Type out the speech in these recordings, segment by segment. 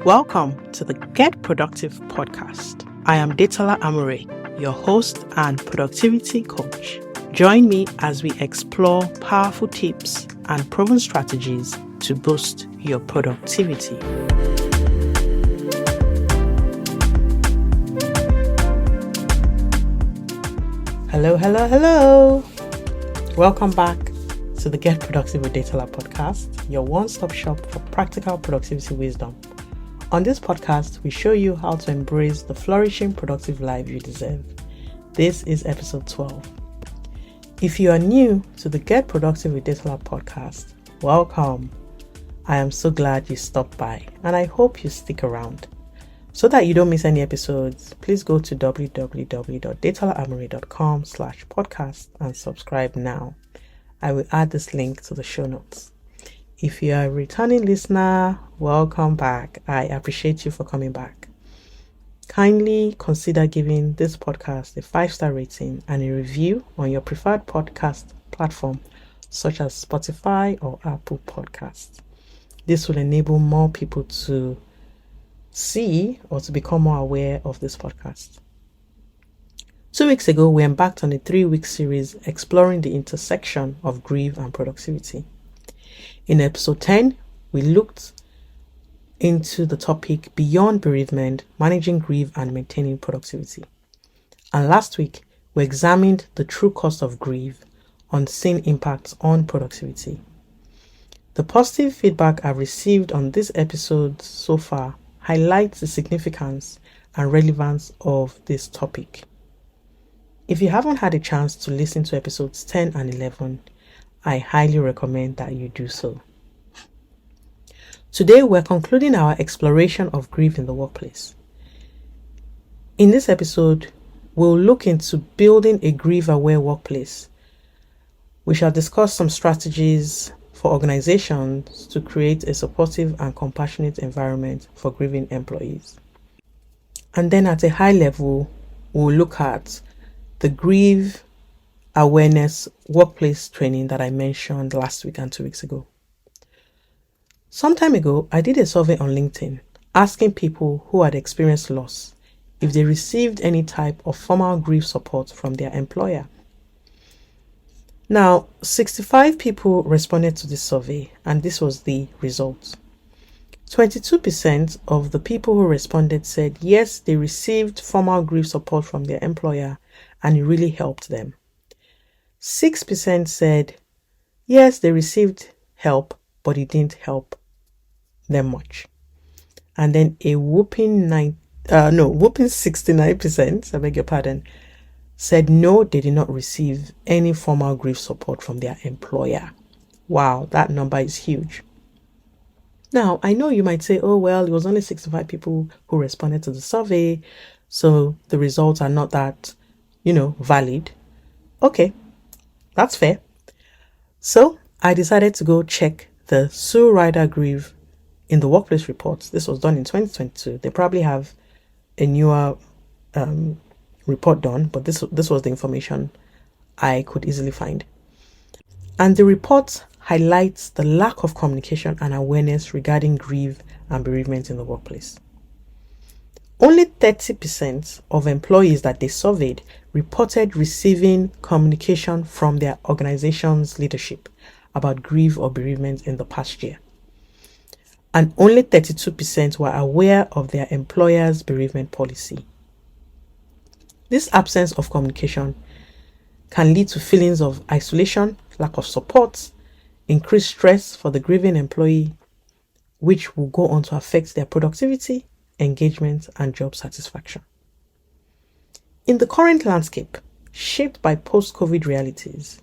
Welcome to the Get Productive podcast. I am Detola your host and productivity coach. Join me as we explore powerful tips and proven strategies to boost your productivity. Hello. Welcome back to the Get Productive with Detola podcast, your one-stop shop for practical productivity wisdom. On this podcast, we show you how to embrace the flourishing, productive life you deserve. This is episode 12. If you are new to the Get Productive with Detola podcast, welcome. I am so glad you stopped by, and I hope you stick around. So that you don't miss any episodes, please go to www.detolaamory.com/podcast and subscribe now. I will add this link to the show notes. If you are a returning listener, welcome back. I appreciate you for coming back. Kindly consider giving this podcast a 5-star rating and a review on your preferred podcast platform, such as Spotify or Apple Podcasts. This will enable more people to see or to become more aware of this podcast. 2 weeks ago, we embarked on a 3-week series exploring the intersection of grief and productivity. In episode 10, we looked into the topic beyond bereavement, managing grief and maintaining productivity. And last week, we examined the true cost of grief, unseen impacts on productivity. The positive feedback I've received on this episode so far highlights the significance and relevance of this topic. If you haven't had a chance to listen to episodes 10 and 11, I highly recommend that you do so. Today, we're concluding our exploration of grief in the workplace. In this episode, we'll look into building a grief-aware workplace. We shall discuss some strategies for organizations to create a supportive and compassionate environment for grieving employees. And then at a high level, we'll look at the grief awareness workplace training that I mentioned last week and 2 weeks ago. Some time ago, I did a survey on LinkedIn asking people who had experienced loss if they received any type of formal grief support from their employer. Now, 65 people responded to this survey, and this was the result. 22% of the people who responded said yes, they received formal grief support from their employer and it really helped them. 6% said yes, they received help, but it didn't help them much. And then a whooping 69%, I beg your pardon, said no, they did not receive any formal grief support from their employer. Wow, that number is huge. Now, I know you might say, oh, well, it was only 65 people who responded to the survey, so the results are not that, valid. Okay, that's fair. So I decided to go check the Sue Ryder Grieve in the Workplace reports. This was done in 2022. They probably have a newer report done, but this was the information I could easily find. And the report highlights the lack of communication and awareness regarding grief and bereavement in the workplace. Only 30% of employees that they surveyed reported receiving communication from their organization's leadership about grief or bereavement in the past year. And only 32% were aware of their employer's bereavement policy. This absence of communication can lead to feelings of isolation, lack of support, increased stress for the grieving employee, which will go on to affect their productivity, engagement, and job satisfaction. In the current landscape, shaped by post-COVID realities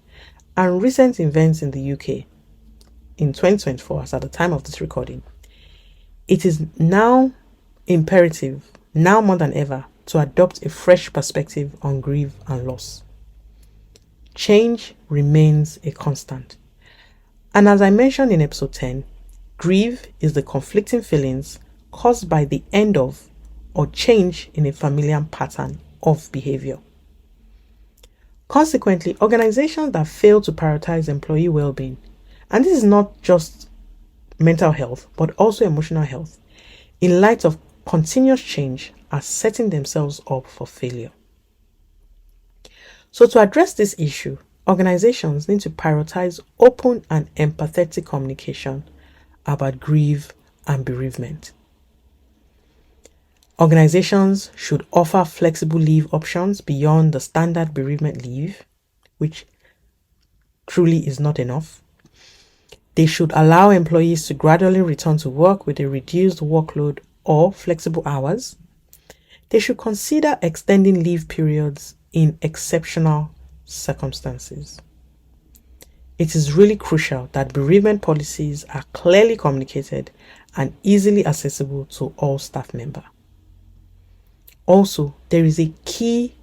and recent events in the UK in 2024, as at the time of this recording, it is now imperative, now more than ever, to adopt a fresh perspective on grief and loss. Change remains a constant. And as I mentioned in episode 10, grief is the conflicting feelings caused by the end of or change in a familiar pattern of behavior. Consequently, organizations that fail to prioritize employee well-being, and this is not just mental health, but also emotional health, in light of continuous change, are setting themselves up for failure. So to address this issue, organizations need to prioritize open and empathetic communication about grief and bereavement. Organizations should offer flexible leave options beyond the standard bereavement leave, which truly is not enough. They should allow employees to gradually return to work with a reduced workload or flexible hours. They should consider extending leave periods in exceptional circumstances. It is really crucial that bereavement policies are clearly communicated and easily accessible to all staff members. Also, there is a key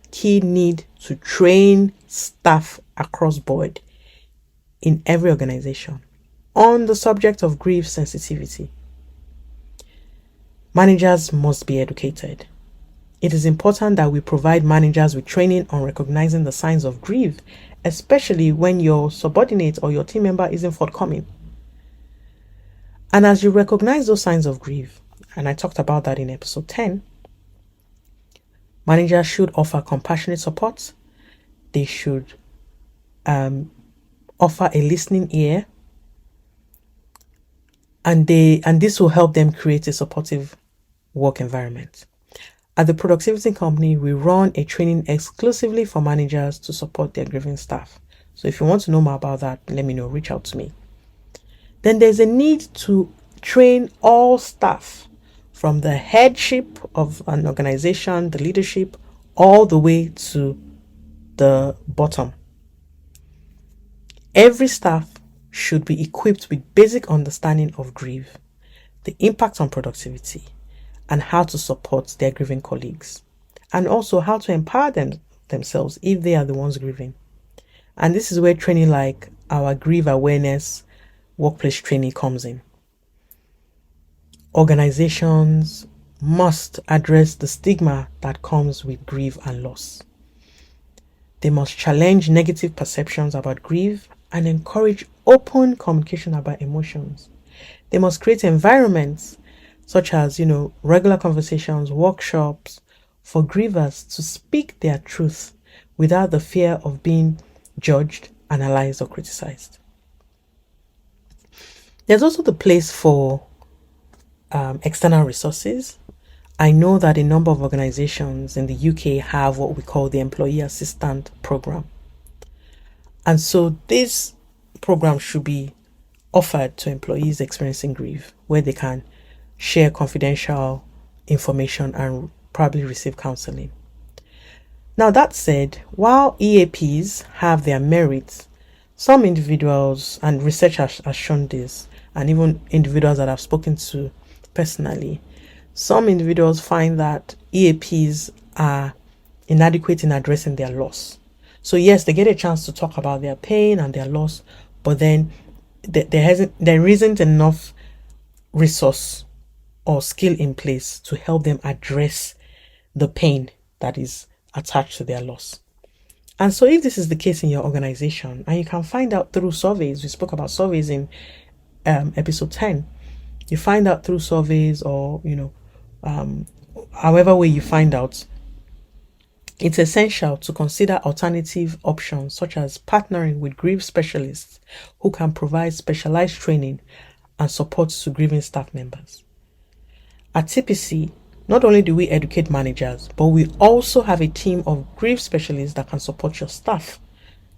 need to train staff across board in every organization on the subject of grief sensitivity. Managers must be educated. It is important that we provide managers with training on recognizing the signs of grief, especially when your subordinate or your team member isn't forthcoming. And as you recognize those signs of grief, and I talked about that in episode 10, managers should offer compassionate support. They should offer a listening ear, and this will help them create a supportive work environment. At the Productivity Company, we run a training exclusively for managers to support their grieving staff. So if you want to know more about that, let me know, reach out to me. Then there's a need to train all staff from the headship of an organization, the leadership, all the way to the bottom. Every staff should be equipped with basic understanding of grief, the impact on productivity, and how to support their grieving colleagues, and also how to empower themselves if they are the ones grieving. And this is where training like our grief awareness workplace training comes in. Organizations must address the stigma that comes with grief and loss. They must challenge negative perceptions about grief and encourage open communication about emotions. They must create environments such as, regular conversations, workshops for grievers to speak their truth without the fear of being judged, analyzed, or criticized. There's also the place for external resources. I know that a number of organizations in the UK have what we call the Employee Assistant Program. And so this program should be offered to employees experiencing grief, where they can share confidential information and probably receive counseling. Now that said, while EAPs have their merits, some individuals, and research has shown this, and even individuals that I've spoken to personally, some individuals find that EAPs are inadequate in addressing their loss. So yes, they get a chance to talk about their pain and their loss, but then there isn't enough resource or skill in place to help them address the pain that is attached to their loss. And so if this is the case in your organization, and you can find out through surveys, we spoke about surveys in episode 10, you find out through surveys or, however way you find out, it's essential to consider alternative options such as partnering with grief specialists who can provide specialized training and support to grieving staff members. At TPC, not only do we educate managers, but we also have a team of grief specialists that can support your staff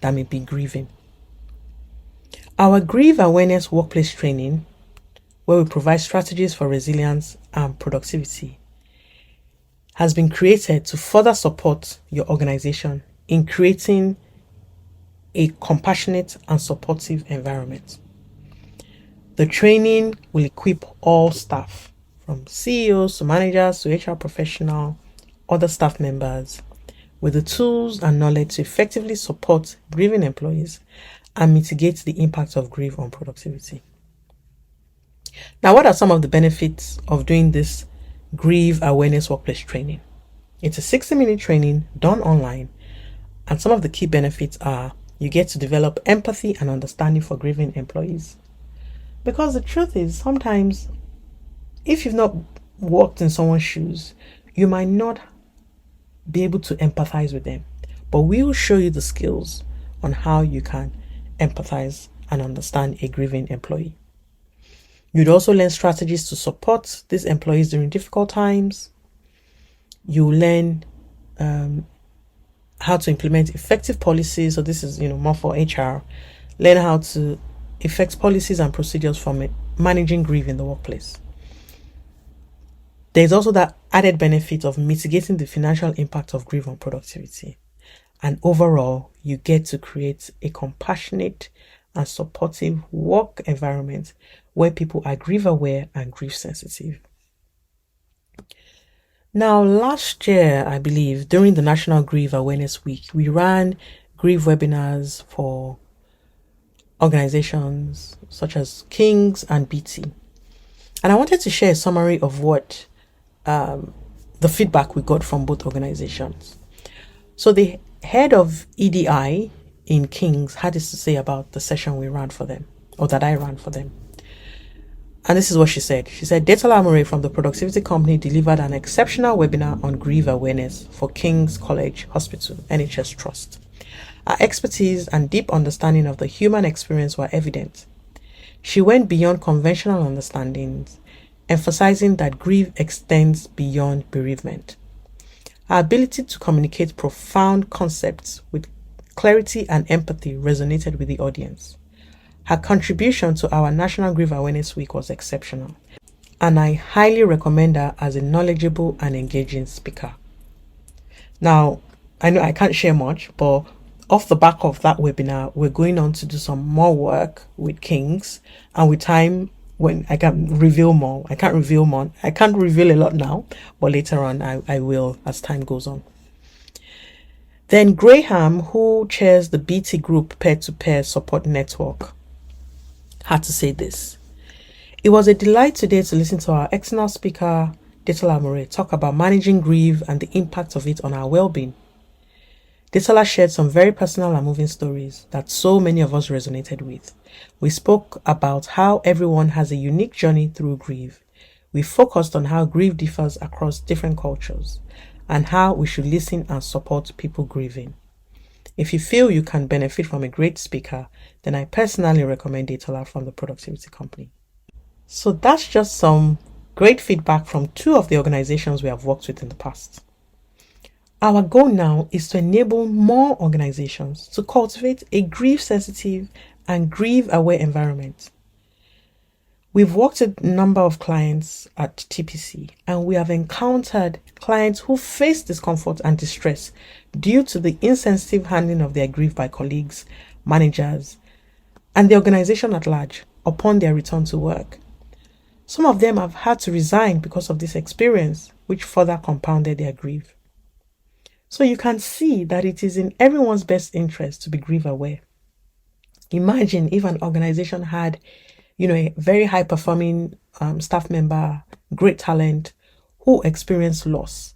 that may be grieving. Our grief awareness workplace training, where we provide strategies for resilience and productivity, has been created to further support your organization in creating a compassionate and supportive environment. The training will equip all staff, from CEOs to managers to HR professionals, other staff members, with the tools and knowledge to effectively support grieving employees and mitigate the impact of grief on productivity. Now, what are some of the benefits of doing this grief awareness workplace training? It's a 60-minute training done online, and some of the key benefits are you get to develop empathy and understanding for grieving employees. Because the truth is, sometimes if you've not walked in someone's shoes, you might not be able to empathize with them, but we'll show you the skills on how you can empathize and understand a grieving employee. You'd also learn strategies to support these employees during difficult times. You learn how to implement effective policies. So this is, more for HR. Learn how to effect policies and procedures for managing grief in the workplace. There's also that added benefit of mitigating the financial impact of grief on productivity. And overall, you get to create a compassionate and supportive work environment where people are grief aware and grief sensitive. Now, last year, I believe, during the National Grief Awareness Week, we ran grief webinars for organizations such as King's and BT. And I wanted to share a summary of what the feedback we got from both organizations. So the head of EDI in King's had this to say about the session we ran for them, or that I ran for them. And this is what she said. She said, Detola from the Productivity Company delivered an exceptional webinar on grief awareness for King's College Hospital, NHS Trust. Our expertise and deep understanding of the human experience were evident. She went beyond conventional understandings, emphasizing that grief extends beyond bereavement. Our ability to communicate profound concepts with clarity and empathy resonated with the audience. Her contribution to our National Grief Awareness Week was exceptional, and I highly recommend her as a knowledgeable and engaging speaker. Now, I know I can't share much, but off the back of that webinar, we're going on to do some more work with Kings, and with time, when I can reveal more. I can't reveal more. I can't reveal a lot now, but later on I will as time goes on. Then Graham, who chairs the BT Group peer-to-peer support network, had to say this. It was a delight today to listen to our external speaker, Detola, talk about managing grief and the impact of it on our well-being. Detola shared some very personal and moving stories that so many of us resonated with. We spoke about how everyone has a unique journey through grief. We focused on how grief differs across different cultures and how we should listen and support people grieving. If you feel you can benefit from a great speaker, then I personally recommend Detola from the Productivity Company. So that's just some great feedback from two of the organizations we have worked with in the past. Our goal now is to enable more organizations to cultivate a grief-sensitive and grief-aware environment. We've worked with a number of clients at TPC, and we have encountered clients who face discomfort and distress due to the insensitive handling of their grief by colleagues, managers, and the organization at large upon their return to work. Some of them have had to resign because of this experience, which further compounded their grief. So you can see that it is in everyone's best interest to be grief aware. Imagine if an organization had, a very high performing staff member, great talent, who experienced loss,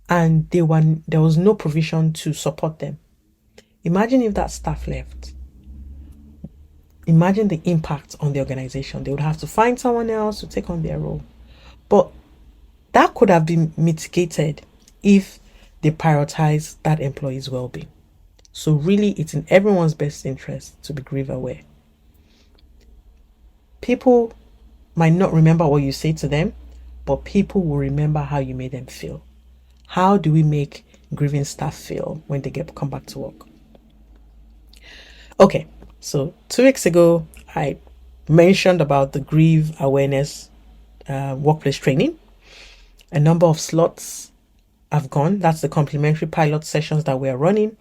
and there was no provision to support them. Imagine if that staff left. Imagine the impact on the organization. They would have to find someone else to take on their role. But that could have been mitigated if they prioritize that employee's well-being. So really, it's in everyone's best interest to be grief aware. People might not remember what you say to them, but people will remember how you made them feel. How do we make grieving staff feel when they come back to work? Okay, so 2 weeks ago, I mentioned about the grief awareness workplace training. A number of slots have gone. That's the complimentary pilot sessions that we are running.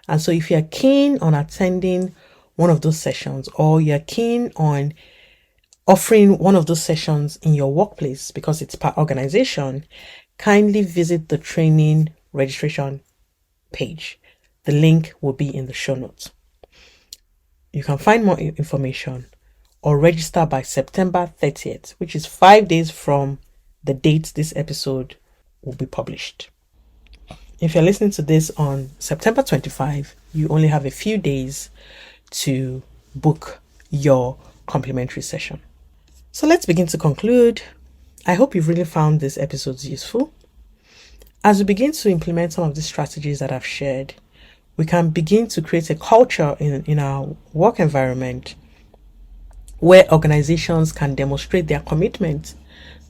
And so if you're keen on attending one of those sessions, or you're keen on offering one of those sessions in your workplace because it's per organization, kindly visit the training registration page. The link will be in the show notes. You can find more information or register by September 30th, which is 5 days from the date this episode will be published. If you're listening to this on September 25, you only have a few days to book your complimentary session. So let's begin to conclude. I hope you've really found these episodes useful. As we begin to implement some of the strategies that I've shared, we can begin to create a culture in our work environment where organizations can demonstrate their commitment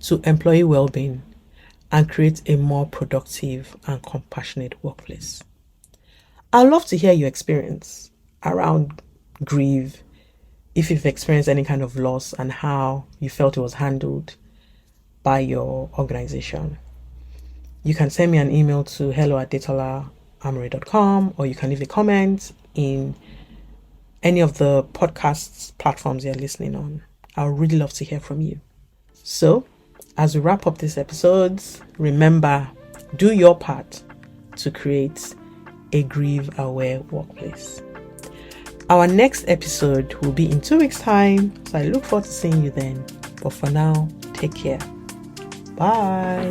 to employee well-being and create a more productive and compassionate workplace. I'd love to hear your experience around grief, if you've experienced any kind of loss and how you felt it was handled by your organization. You can send me an email to hello@detolaamory.com, or you can leave a comment in any of the podcast platforms you're listening on. I would really love to hear from you. So, as we wrap up this episode, remember, do your part to create a grief-aware workplace. Our next episode will be in 2 weeks' time, so I look forward to seeing you then. But for now, take care. Bye.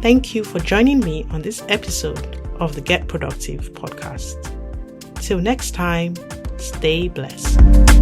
Thank you for joining me on this episode of the Get Productive podcast. Till next time, stay blessed.